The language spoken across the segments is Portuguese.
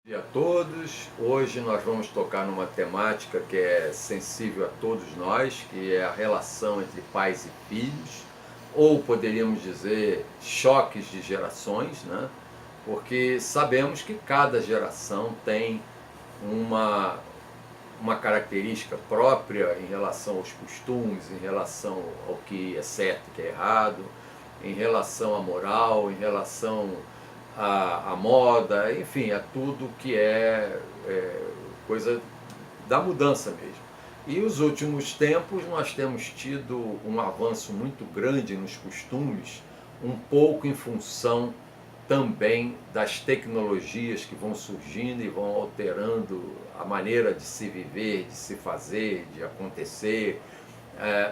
Bom dia a todos. Hoje nós vamos tocar numa temática que é sensível a todos nós, que é a relação entre pais e filhos, ou poderíamos dizer choques de gerações, né? Porque sabemos que cada geração tem uma, uma característica própria em relação aos costumes, em relação ao que é certo e que é errado, em relação à moral, em relação à moda, enfim, a tudo que é coisa da mudança mesmo. E os últimos tempos nós temos tido um avanço muito grande nos costumes, um pouco em função também das tecnologias que vão surgindo e vão alterando a maneira de se viver, de se fazer, de acontecer,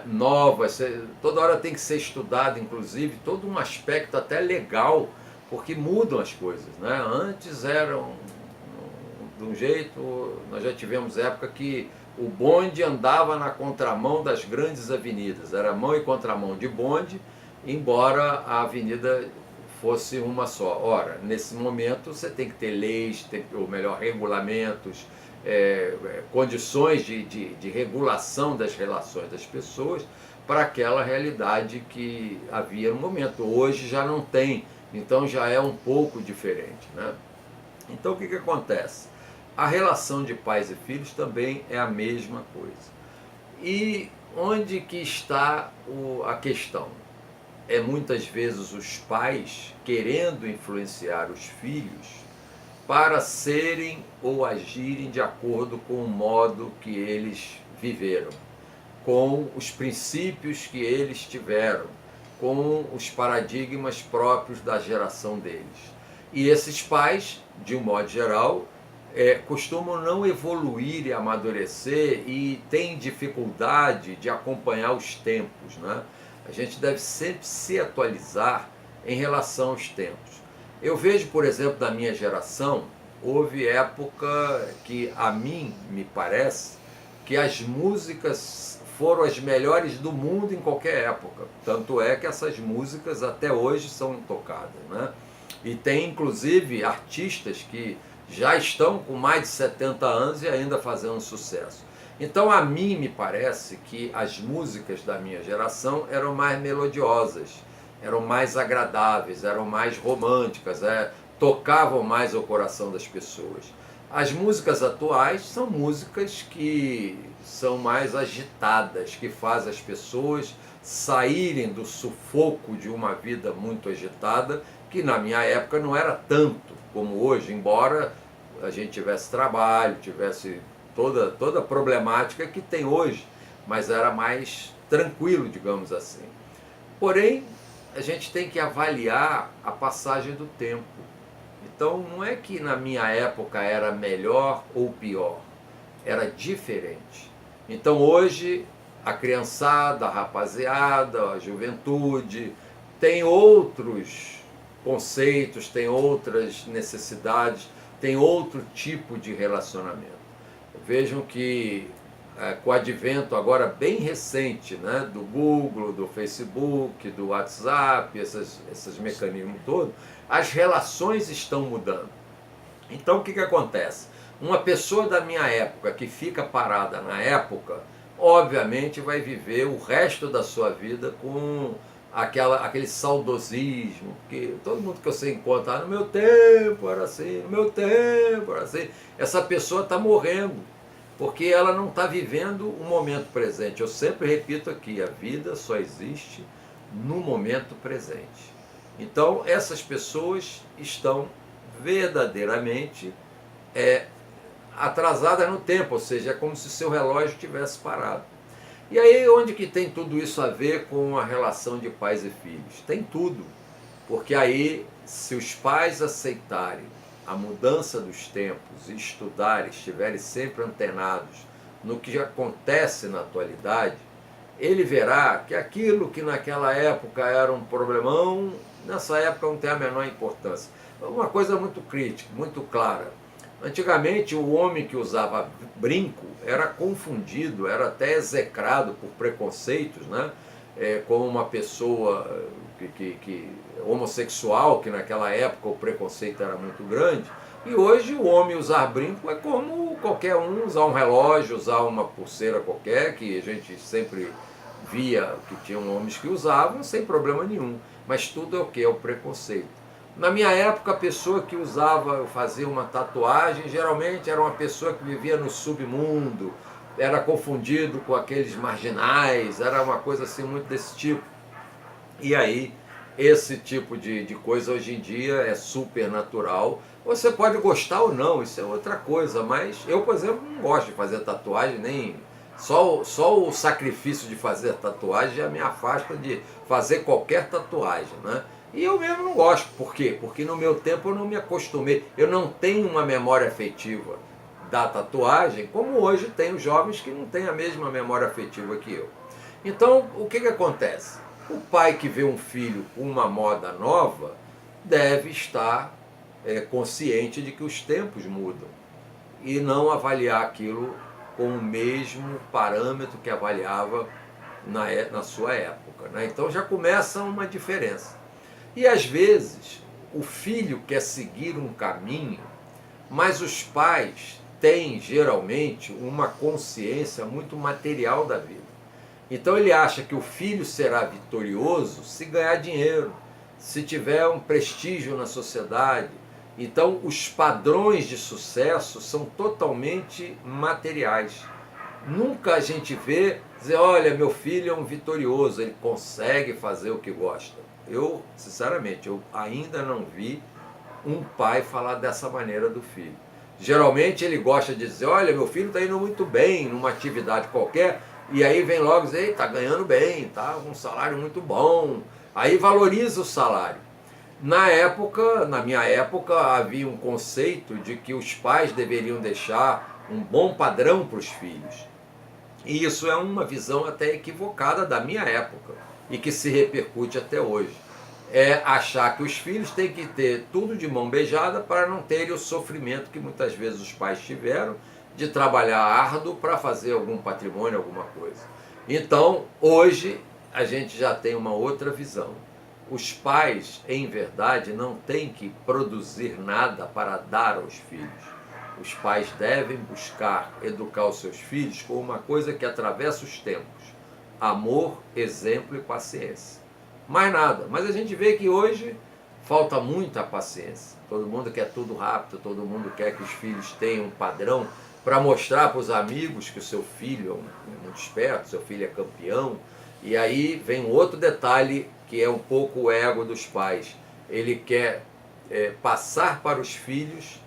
novas, toda hora tem que ser estudado, inclusive, todo um aspecto até legal, porque mudam as coisas, né? Antes eram de um jeito, nós já tivemos época que o bonde andava na contramão das grandes avenidas, era mão e contramão de bonde, embora a avenida fosse uma só. Ora, nesse momento você tem que ter leis, ou melhor, regulamentos, condições de regulação das relações das pessoas para aquela realidade que havia no momento. Hoje já não tem, então já é um pouco diferente, né? Então o que acontece? A relação de pais e filhos também é a mesma coisa. E onde que está a questão? É muitas vezes os pais querendo influenciar os filhos para serem ou agirem de acordo com o modo que eles viveram, com os princípios que eles tiveram, com os paradigmas próprios da geração deles. E esses pais, de um modo geral, costumam não evoluir e amadurecer e têm dificuldade de acompanhar os tempos, né? A gente deve sempre se atualizar em relação aos tempos. Eu vejo, por exemplo, da minha geração, houve época que a mim me parece que as músicas foram as melhores do mundo em qualquer época. Tanto é que essas músicas até hoje são tocadas, né? E tem inclusive artistas que já estão com mais de 70 anos e ainda fazendo sucesso. Então a mim me parece que as músicas da minha geração eram mais melodiosas, eram mais agradáveis, eram mais românticas, tocavam mais o coração das pessoas. As músicas atuais são músicas que são mais agitadas, que fazem as pessoas saírem do sufoco de uma vida muito agitada, que na minha época não era tanto como hoje, embora a gente tivesse trabalho, tivesse toda a problemática que tem hoje, mas era mais tranquilo, digamos assim. Porém, a gente tem que avaliar a passagem do tempo. Então, não é que na minha época era melhor ou pior, era diferente. Então, hoje, a criançada, a rapaziada, a juventude, tem outros conceitos, tem outras necessidades, tem outro tipo de relacionamento. Vejam que com o advento agora bem recente, né, do Google, do Facebook, do WhatsApp, esses mecanismos todos, as relações estão mudando. Então o que acontece? Uma pessoa da minha época que fica parada na época, obviamente vai viver o resto da sua vida com aquele saudosismo, que todo mundo que você encontra, no meu tempo era assim, no meu tempo era assim, essa pessoa está morrendo, porque ela não está vivendo o momento presente. Eu sempre repito aqui, a vida só existe no momento presente. Então essas pessoas estão verdadeiramente atrasadas no tempo, ou seja, é como se seu relógio tivesse parado. E aí onde que tem tudo isso a ver com a relação de pais e filhos? Tem tudo, porque aí se os pais aceitarem a mudança dos tempos e estudarem, estiverem sempre antenados no que já acontece na atualidade, ele verá que aquilo que naquela época era um problemão, nessa época não tem a menor importância. Uma coisa muito crítica, muito clara. Antigamente, o homem que usava brinco era confundido, era até execrado por preconceitos, né? Como uma pessoa homossexual, que naquela época o preconceito era muito grande, E hoje o homem usar brinco é como qualquer um usar um relógio, usar uma pulseira qualquer, que a gente sempre via que tinham homens que usavam sem problema nenhum. Mas tudo é o que? É o preconceito. Na minha época, a pessoa que usava, fazia uma tatuagem, geralmente era uma pessoa que vivia no submundo, era confundido com aqueles marginais, era uma coisa assim muito desse tipo. E aí, esse tipo de coisa hoje em dia é super natural. Você pode gostar ou não, isso é outra coisa, mas eu, por exemplo, não gosto de fazer tatuagem, nem. Só o sacrifício de fazer tatuagem já me afasta de fazer qualquer tatuagem, né? E eu mesmo não gosto. Por quê? Porque no meu tempo eu não me acostumei. Eu não tenho uma memória afetiva da tatuagem, como hoje tem os jovens que não têm a mesma memória afetiva que eu. Então, o que acontece? O pai que vê um filho com uma moda nova deve estar consciente de que os tempos mudam e não avaliar aquilo com o mesmo parâmetro que avaliava na sua época, né? Então já começa uma diferença. E às vezes o filho quer seguir um caminho, mas os pais têm geralmente uma consciência muito material da vida. Então ele acha que o filho será vitorioso se ganhar dinheiro, se tiver um prestígio na sociedade. Então os padrões de sucesso são totalmente materiais. Nunca a gente vê dizer, olha, meu filho é um vitorioso, ele consegue fazer o que gosta. Eu, sinceramente, eu ainda não vi um pai falar dessa maneira do filho. Geralmente ele gosta de dizer, olha, meu filho está indo muito bem numa atividade qualquer, e aí vem logo dizer, está ganhando bem, tá com um salário muito bom. Aí valoriza o salário. Na minha época, havia um conceito de que os pais deveriam deixar um bom padrão para os filhos. E isso é uma visão até equivocada da minha época e que se repercute até hoje. É achar que os filhos têm que ter tudo de mão beijada para não terem o sofrimento que muitas vezes os pais tiveram de trabalhar árduo para fazer algum patrimônio, alguma coisa. Então, hoje, a gente já tem uma outra visão. Os pais, em verdade, não têm que produzir nada para dar aos filhos. Os pais devem buscar educar os seus filhos com uma coisa que atravessa os tempos: amor, exemplo e paciência. Mais nada. Mas a gente vê que hoje falta muita paciência. Todo mundo quer tudo rápido, todo mundo quer que os filhos tenham um padrão para mostrar para os amigos que o seu filho é muito esperto, seu filho é campeão. E aí vem um outro detalhe que é um pouco o ego dos pais. Ele quer passar para os filhos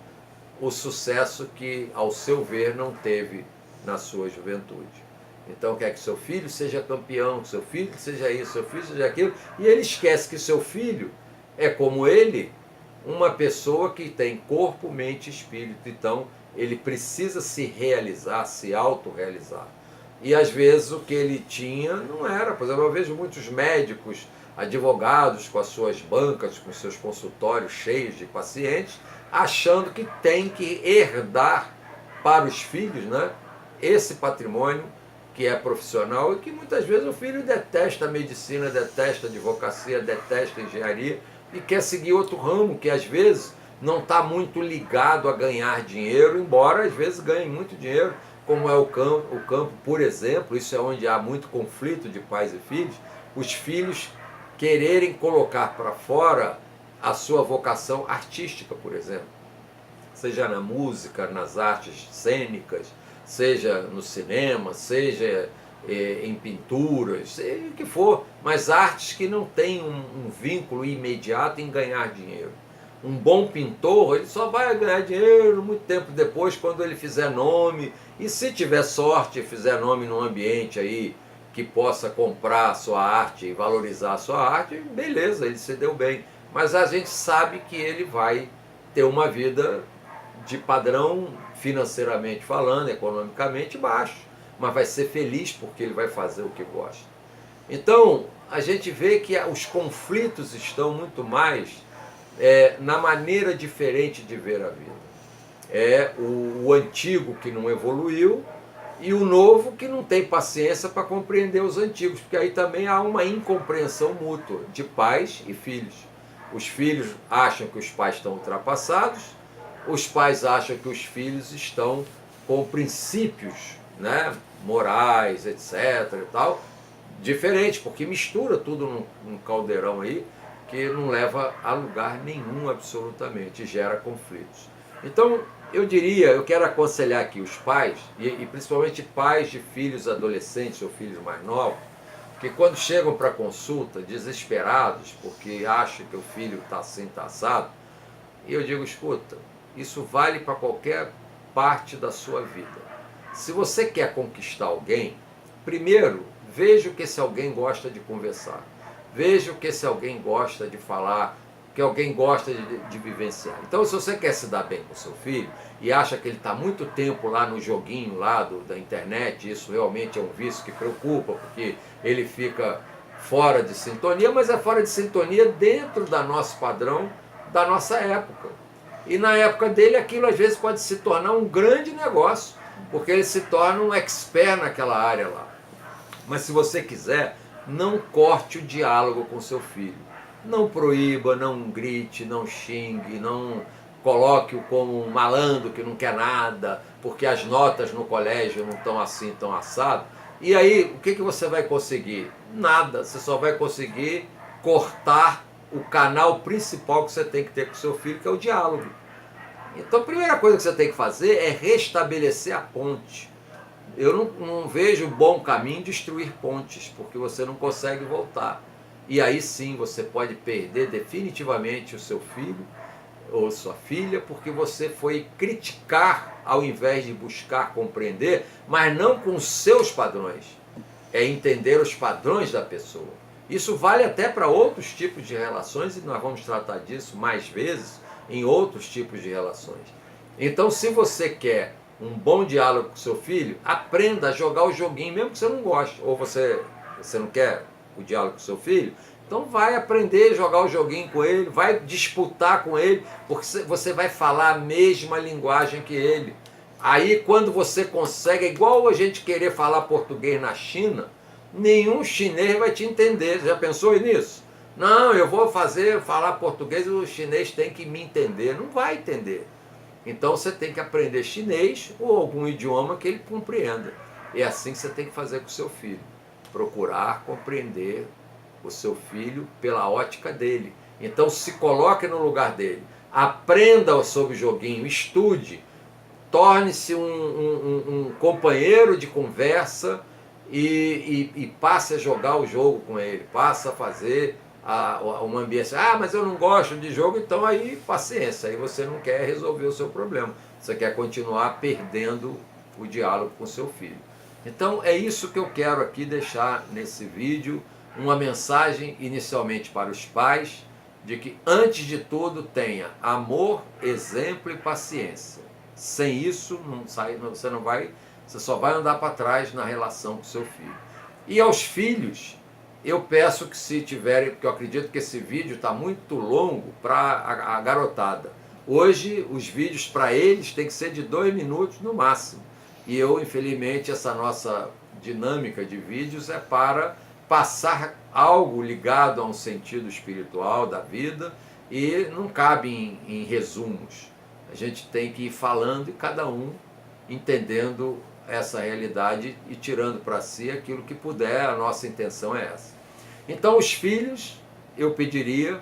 o sucesso que, ao seu ver, não teve na sua juventude. Então quer que seu filho seja campeão, que seu filho seja isso, seu filho seja aquilo, e ele esquece que seu filho é como ele, uma pessoa que tem corpo, mente e espírito. Então ele precisa se realizar, se autorrealizar. E às vezes o que ele tinha não era. Por exemplo, eu vejo muitos médicos, advogados com as suas bancas, com seus consultórios cheios de pacientes, achando que tem que herdar para os filhos, né, esse patrimônio que é profissional e que muitas vezes o filho detesta a medicina, detesta a advocacia, detesta a engenharia e quer seguir outro ramo que às vezes não está muito ligado a ganhar dinheiro, embora às vezes ganhe muito dinheiro, como é o campo, por exemplo. Isso é onde há muito conflito de pais e filhos, os filhos quererem colocar para fora a sua vocação artística, por exemplo, seja na música, nas artes cênicas, seja no cinema, seja em pinturas, seja o que for, mas artes que não têm um vínculo imediato em ganhar dinheiro. Um bom pintor, ele só vai ganhar dinheiro muito tempo depois, quando ele fizer nome, e se tiver sorte e fizer nome num ambiente aí que possa comprar a sua arte e valorizar a sua arte, beleza, ele se deu bem. Mas a gente sabe que ele vai ter uma vida de padrão, financeiramente falando, economicamente baixo, mas vai ser feliz porque ele vai fazer o que gosta. Então, a gente vê que os conflitos estão muito mais na maneira diferente de ver a vida. É o antigo que não evoluiu e o novo que não tem paciência para compreender os antigos, porque aí também há uma incompreensão mútua de pais e filhos. Os filhos acham que os pais estão ultrapassados os pais acham que os filhos estão com princípios, né, morais, etc. e tal, diferente, porque mistura tudo num caldeirão aí que não leva a lugar nenhum absolutamente, gera conflitos. Então, eu quero aconselhar aqui os pais, e principalmente pais de filhos adolescentes ou filhos mais novos, que quando chegam para consulta desesperados porque acham que o filho está assim, está assado, eu digo, escuta, isso vale para qualquer parte da sua vida. Se você quer conquistar alguém, primeiro, veja o que esse alguém gosta de conversar. Veja o que esse alguém gosta de falar, que alguém gosta de vivenciar. Então, se você quer se dar bem com seu filho e acha que ele está muito tempo lá no joguinho lá da internet, isso realmente é um vício que preocupa, porque ele fica fora de sintonia, mas é fora de sintonia dentro do nosso padrão, da nossa época. E na época dele, aquilo às vezes pode se tornar um grande negócio, porque ele se torna um expert naquela área lá. Mas se você quiser, não corte o diálogo com seu filho. Não proíba, não grite, não xingue, não coloque-o como um malandro que não quer nada, porque as notas no colégio não estão assim, estão assado. E aí, o que você vai conseguir? Nada, você só vai conseguir cortar o canal principal que você tem que ter com seu filho, que é o diálogo. Então, a primeira coisa que você tem que fazer é restabelecer a ponte. Eu não vejo bom caminho destruir pontes, porque você não consegue voltar. E aí sim você pode perder definitivamente o seu filho ou sua filha, porque você foi criticar ao invés de buscar compreender, mas não com os seus padrões. É entender os padrões da pessoa. Isso vale até para outros tipos de relações, e nós vamos tratar disso mais vezes em outros tipos de relações. Então, se você quer um bom diálogo com seu filho, aprenda a jogar o joguinho, mesmo que você não goste, ou você não quer o diálogo com seu filho, então vai aprender a jogar o joguinho com ele, vai disputar com ele, porque você vai falar a mesma linguagem que ele. Aí quando você consegue, é igual a gente querer falar português na China, nenhum chinês vai te entender. Já pensou nisso? Não, eu vou falar português, o chinês tem que me entender. Não vai entender. Então você tem que aprender chinês ou algum idioma que ele compreenda. É assim que você tem que fazer com o seu filho. Procurar compreender o seu filho pela ótica dele. Então se coloque no lugar dele. Aprenda sobre o joguinho, estude, torne-se um companheiro de conversa e passe a jogar o jogo com ele, passe a fazer uma ambiência. Ah, mas eu não gosto de jogo, então aí paciência, aí você não quer resolver o seu problema, você quer continuar perdendo o diálogo com seu filho. Então é isso que eu quero aqui deixar nesse vídeo, uma mensagem inicialmente para os pais, de que antes de tudo tenha amor, exemplo e paciência. Sem isso, você só vai andar para trás na relação com seu filho. E aos filhos, eu peço que se tiverem, porque eu acredito que esse vídeo está muito longo para a garotada. Hoje, os vídeos para eles tem que ser de 2 minutos no máximo. E eu, infelizmente, essa nossa dinâmica de vídeos é para passar algo ligado a um sentido espiritual da vida e não cabe em resumos. A gente tem que ir falando e cada um entendendo essa realidade e tirando para si aquilo que puder, a nossa intenção é essa. Então os filhos, eu pediria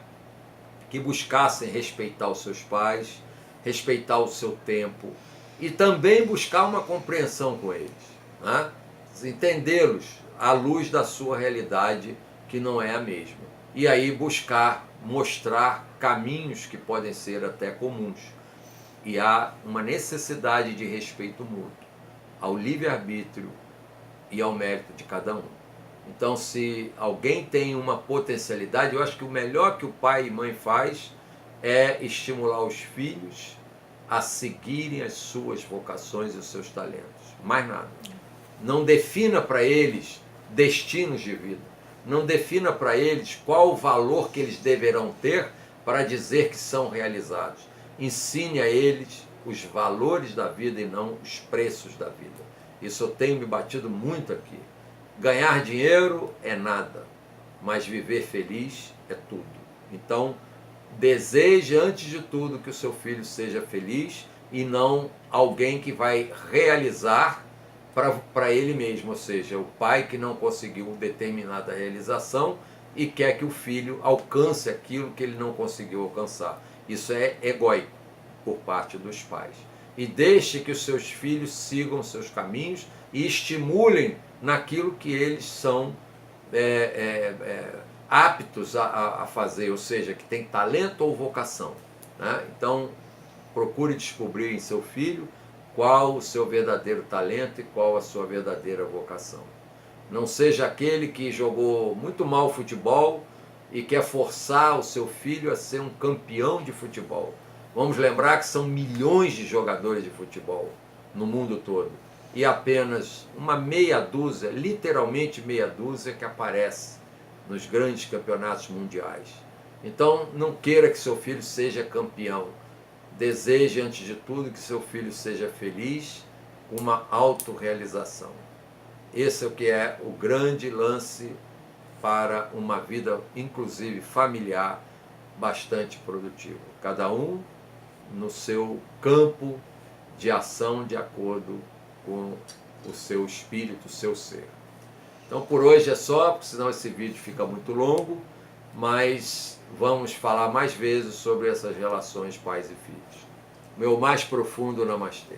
que buscassem respeitar os seus pais, respeitar o seu tempo e também buscar uma compreensão com eles, né? Entendê-los à luz da sua realidade, que não é a mesma. E aí buscar mostrar caminhos que podem ser até comuns. E há uma necessidade de respeito mútuo ao livre-arbítrio e ao mérito de cada um. Então, se alguém tem uma potencialidade, eu acho que o melhor que o pai e mãe faz é estimular os filhos a seguirem as suas vocações e os seus talentos. Mais nada. Não defina para eles destinos de vida. Não defina para eles qual o valor que eles deverão ter para dizer que são realizados. Ensine a eles os valores da vida e não os preços da vida. Isso eu tenho me batido muito aqui. Ganhar dinheiro é nada, mas viver feliz é tudo. Então, deseje antes de tudo que o seu filho seja feliz e não alguém que vai realizar para ele mesmo, ou seja, o pai que não conseguiu determinada realização e quer que o filho alcance aquilo que ele não conseguiu alcançar. Isso é egóico por parte dos pais. E deixe que os seus filhos sigam seus caminhos e estimulem naquilo que eles são aptos a fazer, ou seja, que tem talento ou vocação, né? Então, procure descobrir em seu filho qual o seu verdadeiro talento e qual a sua verdadeira vocação. Não seja aquele que jogou muito mal futebol e quer forçar o seu filho a ser um campeão de futebol. Vamos lembrar que são milhões de jogadores de futebol no mundo todo e apenas uma meia dúzia, literalmente meia dúzia, que aparece nos grandes campeonatos mundiais. Então, não queira que seu filho seja campeão. Deseje, antes de tudo, que seu filho seja feliz, com uma autorrealização. Esse é o que é o grande lance para uma vida, inclusive familiar, bastante produtiva. Cada um no seu campo de ação, de acordo com o seu espírito, o seu ser. Então, por hoje é só, porque senão esse vídeo fica muito longo, mas vamos falar mais vezes sobre essas relações pais e filhos. Meu mais profundo namastê.